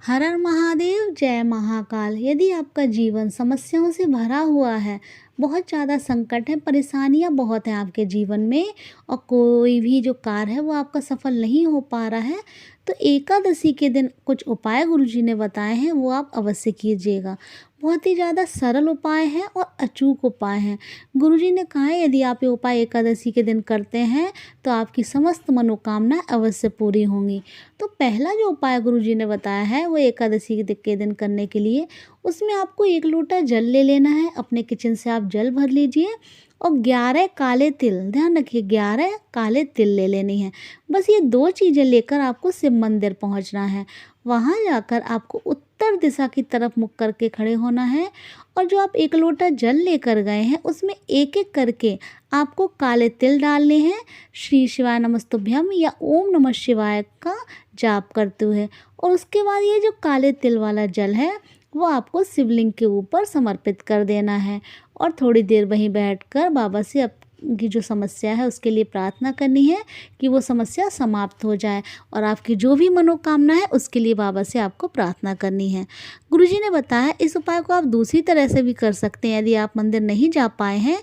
हर हर महादेव, जय महाकाल। यदि आपका जीवन समस्याओं से भरा हुआ है, बहुत ज़्यादा संकट है, परेशानियाँ बहुत हैं आपके जीवन में और कोई भी जो कार्य है वो आपका सफल नहीं हो पा रहा है, तो एकादशी के दिन कुछ उपाय गुरुजी ने बताए हैं, वो आप अवश्य कीजिएगा। बहुत ही ज़्यादा सरल उपाय हैं और अचूक उपाय हैं। गुरुजी ने कहा है यदि आप ये उपाय एकादशी के दिन करते हैं तो आपकी समस्त मनोकामनाएं अवश्य पूरी होंगी। तो पहला जो उपाय गुरुजी ने बताया है वो एकादशी के दिन करने के लिए, उसमें आपको 1 लोटा जल ले लेना है। अपने किचन से आप जल भर लीजिए और 11 काले तिल, ध्यान रखिए 11 काले तिल ले लेनी है। बस ये 2 चीज़ें लेकर आपको शिव मंदिर पहुंचना है। वहां जाकर आपको उत्तर दिशा की तरफ मुख करके खड़े होना है और जो आप 1 लोटा जल लेकर गए हैं उसमें एक एक करके आपको काले तिल डालने हैं। श्री शिवाय नमस्तुभ्यम या ओम नमः शिवाय का जाप करते हुए, और उसके बाद ये जो काले तिल वाला जल है वो आपको शिवलिंग के ऊपर समर्पित कर देना है और थोड़ी देर वहीं बैठकर बाबा से आपकी जो समस्या है उसके लिए प्रार्थना करनी है कि वो समस्या समाप्त हो जाए, और आपकी जो भी मनोकामना है उसके लिए बाबा से आपको प्रार्थना करनी है। गुरुजी ने बताया इस उपाय को आप दूसरी तरह से भी कर सकते हैं। यदि आप मंदिर नहीं जा पाए हैं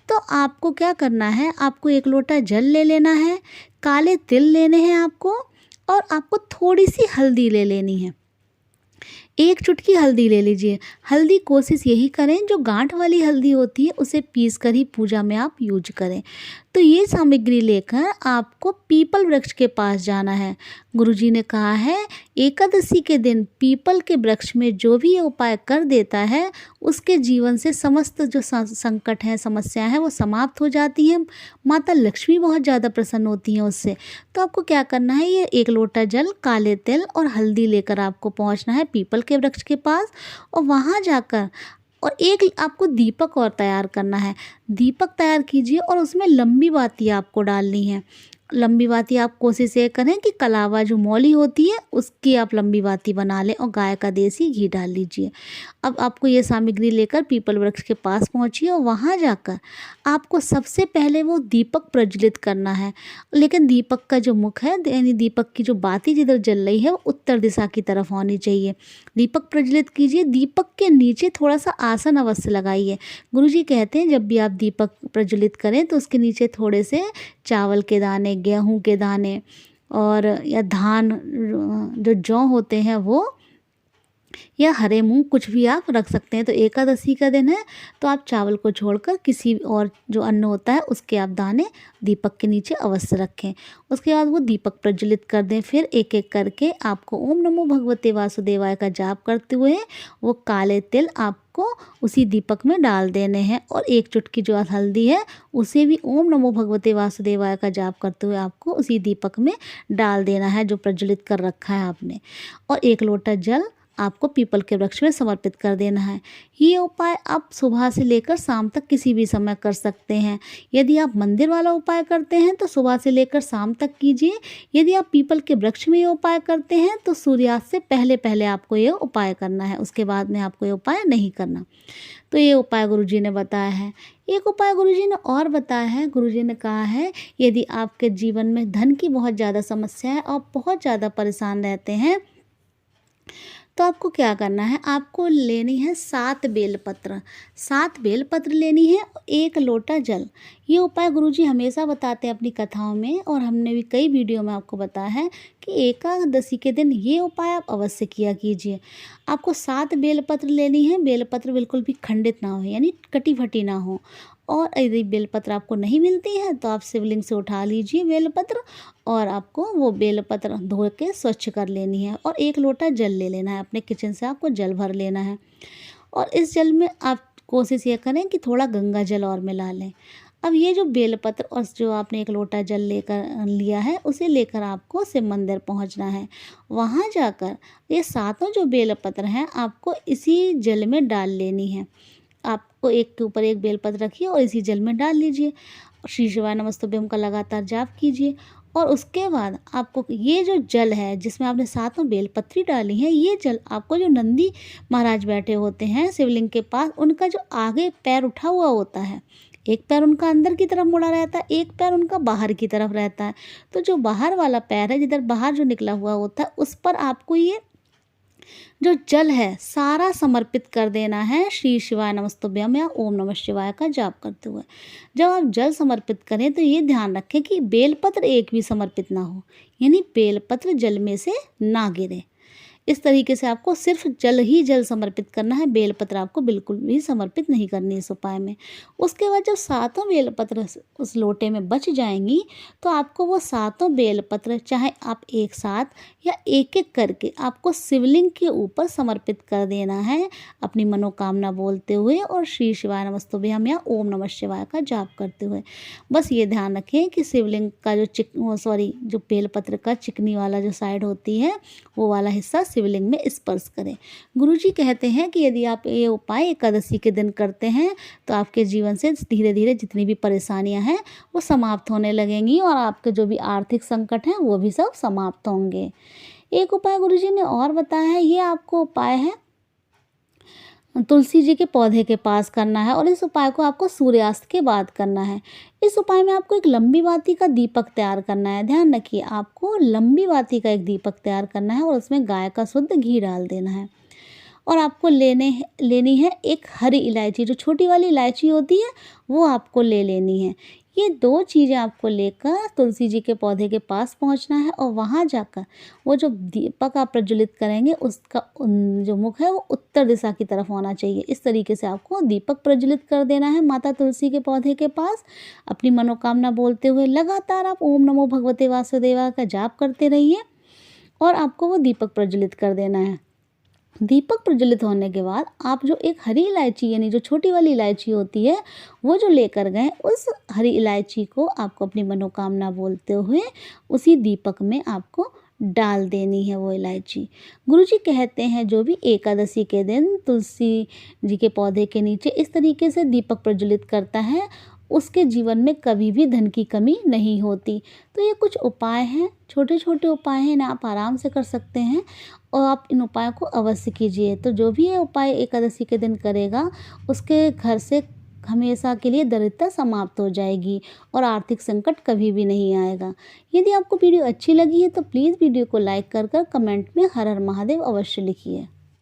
तो आपको क्या करना है, आपको 1 लोटा जल ले लेना है, काले तिल लेने हैं आपको, और आपको थोड़ी सी हल्दी ले लेनी है। 1 चुटकी हल्दी ले लीजिए। हल्दी कोशिश यही करें जो गांठ वाली हल्दी होती है उसे पीस कर ही पूजा में आप यूज करें। तो ये सामग्री लेकर आपको पीपल वृक्ष के पास जाना है। गुरुजी ने कहा है एकादशी के दिन पीपल के वृक्ष में जो भी ये उपाय कर देता है उसके जीवन से समस्त जो संकट हैं, समस्याएं हैं, वो समाप्त हो जाती हैं। माता लक्ष्मी बहुत ज़्यादा प्रसन्न होती हैं उससे। तो आपको क्या करना है, ये 1 लोटा जल, काले तिल और हल्दी लेकर आपको पहुंचना है पीपल के वृक्ष के पास, और वहां जाकर और एक आपको दीपक और तैयार करना है। दीपक तैयार कीजिए और उसमें लंबी बाती आपको डालनी है। लंबी बाती आप कोशिश ये करें कि कलावा जो मौली होती है उसकी आप लंबी बाती बना लें और गाय का देसी घी डाल लीजिए। अब आपको ये सामग्री लेकर पीपल वृक्ष के पास पहुंचिए और वहां जाकर आपको सबसे पहले वो दीपक प्रज्वलित करना है। लेकिन दीपक का जो मुख है, यानी दीपक की जो बाती जिधर जल रही है वो उत्तर दिशा की तरफ होनी चाहिए। दीपक प्रज्वलित कीजिए। दीपक के नीचे थोड़ा सा आसन अवश्य लगाइए। गुरुजी कहते हैं जब भी आप दीपक प्रज्वलित करें तो उसके नीचे थोड़े से चावल के दाने, गेहूं के दाने और या धान, जो जौ होते हैं वो, या हरे मूंग, कुछ भी आप रख सकते हैं। तो एकादशी का दिन है तो आप चावल को छोड़कर किसी और जो अन्न होता है उसके आप दाने दीपक के नीचे अवश्य रखें। उसके बाद वो दीपक प्रज्वलित कर दें। फिर एक एक करके आपको ओम नमो भगवते वासुदेवाय का जाप करते हुए वो काले तिल आपको उसी दीपक में डाल देने हैं, और 1 चुटकी जो हल्दी है उसे भी ओम नमो भगवते वासुदेवाय का जाप करते हुए आपको उसी दीपक में डाल देना है जो प्रज्वलित कर रखा है आपने, और 1 लोटा जल आपको पीपल के वृक्ष में समर्पित कर देना है। ये उपाय आप सुबह से लेकर शाम तक किसी भी समय कर सकते हैं। यदि आप मंदिर वाला उपाय करते हैं तो सुबह से लेकर शाम तक कीजिए। यदि आप पीपल के वृक्ष में ये उपाय करते हैं तो सूर्यास्त से पहले पहले आपको ये उपाय करना है, उसके बाद में आपको ये उपाय नहीं करना। तो ये उपाय गुरुजी ने बताया है। एक उपाय गुरुजी ने और बताया है। गुरुजी ने कहा है यदि आपके जीवन में धन की बहुत ज़्यादा समस्या है और बहुत ज़्यादा परेशान रहते हैं तो आपको क्या करना है, आपको लेनी है 7 बेलपत्र। 7 बेलपत्र लेनी है, 1 लोटा जल। ये उपाय गुरुजी हमेशा बताते हैं अपनी कथाओं में, और हमने भी कई वीडियो में आपको बताया है कि एकादशी के दिन ये उपाय आप अवश्य किया कीजिए। आपको 7 बेलपत्र लेनी है। बेलपत्र बिल्कुल भी खंडित ना हो, यानी कटी फटी ना हो। और यदि बेलपत्र आपको नहीं मिलती है तो आप शिवलिंग से उठा लीजिए बेलपत्र, और आपको वो बेलपत्र धो के स्वच्छ कर लेनी है, और 1 लोटा जल ले लेना है। अपने किचन से आपको जल भर लेना है, और इस जल में आप कोशिश ये करें कि थोड़ा गंगा जल और मिला लें। अब ये जो बेलपत्र और जो आपने 1 लोटा जल लेकर लिया है उसे लेकर आपको शिव मंदिर पहुंचना है। वहां जाकर ये 7 जो बेलपत्र हैं आपको इसी जल में डाल लेनी है। आपको एक के ऊपर एक बेलपत्र रखिए और इसी जल में डाल लीजिए। श्री शिवाय नमस्तुभ्यम का लगातार जाप कीजिए, और उसके बाद आपको ये जो जल है जिसमें आपने 7 बेलपत्री डाली है, ये जल आपको जो नंदी महाराज बैठे होते हैं शिवलिंग के पास, उनका जो आगे पैर उठा हुआ होता है, एक पैर उनका अंदर की तरफ मुड़ा रहता है, एक पैर उनका बाहर की तरफ रहता है। तो जो बाहर वाला पैर है, जिधर बाहर जो निकला हुआ होता है, उस पर आपको ये जो जल है सारा समर्पित कर देना है श्री शिवाय नमस्तुभ्यम या ओम नमः शिवाय का जाप करते हुए। जब आप जल समर्पित करें तो ये ध्यान रखें कि बेलपत्र एक भी समर्पित ना हो, यानी बेलपत्र जल में से ना गिरे। इस तरीके से आपको सिर्फ जल ही जल समर्पित करना है, बेलपत्र आपको बिल्कुल भी समर्पित नहीं करनी इस उपाय में। उसके बाद जब सातों बेलपत्र उस लोटे में बच जाएंगी तो आपको वो सातों बेलपत्र चाहे आप एक साथ या एक एक करके आपको शिवलिंग के ऊपर समर्पित कर देना है, अपनी मनोकामना बोलते हुए और श्री शिवाय नमस्तुभ्यम या ओम नमः शिवाय का जाप करते हुए। बस ये ध्यान रखें कि शिवलिंग का जो बेलपत्र का चिकनी वाला जो साइड होती है वो वाला हिस्सा शिवलिंग में स्पर्श करें। गुरुजी कहते हैं कि यदि आप ये उपाय एकादशी के दिन करते हैं तो आपके जीवन से धीरे धीरे जितनी भी परेशानियां हैं वो समाप्त होने लगेंगी और आपके जो भी आर्थिक संकट हैं वो भी सब समाप्त होंगे। एक उपाय गुरुजी ने और बताया है, ये आपको उपाय है तुलसी जी के पौधे के पास करना है और इस उपाय को आपको सूर्यास्त के बाद करना है। इस उपाय में आपको एक लंबी बाती का दीपक तैयार करना है। ध्यान रखिए, आपको लंबी बाती का एक दीपक तैयार करना है और उसमें गाय का शुद्ध घी डाल देना है। और आपको लेनी है एक हरी इलायची, जो छोटी वाली इलायची होती है वो आपको ले लेनी है। ये दो चीज़ें आपको लेकर तुलसी जी के पौधे के पास पहुंचना है और वहां जाकर वो जो दीपक आप प्रज्वलित करेंगे उसका जो मुख है वो उत्तर दिशा की तरफ होना चाहिए। इस तरीके से आपको दीपक प्रज्वलित कर देना है माता तुलसी के पौधे के पास। अपनी मनोकामना बोलते हुए लगातार आप ओम नमो भगवते वासुदेवाय का जाप करते रहिए और आपको वो दीपक प्रज्वलित कर देना है। दीपक प्रज्वलित होने के बाद आप जो एक हरी इलायची यानी जो छोटी वाली इलायची होती है वो जो लेकर गए, उस हरी इलायची को आपको अपनी मनोकामना बोलते हुए उसी दीपक में आपको डाल देनी है वो इलायची। गुरुजी कहते हैं जो भी एकादशी के दिन तुलसी जी के पौधे के नीचे इस तरीके से दीपक प्रज्वलित करता है उसके जीवन में कभी भी धन की कमी नहीं होती। तो ये कुछ उपाय हैं, छोटे छोटे उपाय हैं, इन्हें आप आराम से कर सकते हैं और आप इन उपायों को अवश्य कीजिए। तो जो भी ये उपाय एकादशी के दिन करेगा उसके घर से हमेशा के लिए दरिद्रता समाप्त हो जाएगी और आर्थिक संकट कभी भी नहीं आएगा। यदि आपको वीडियो अच्छी लगी है तो प्लीज़ वीडियो को लाइक कर कमेंट में हर हर महादेव अवश्य लिखिए।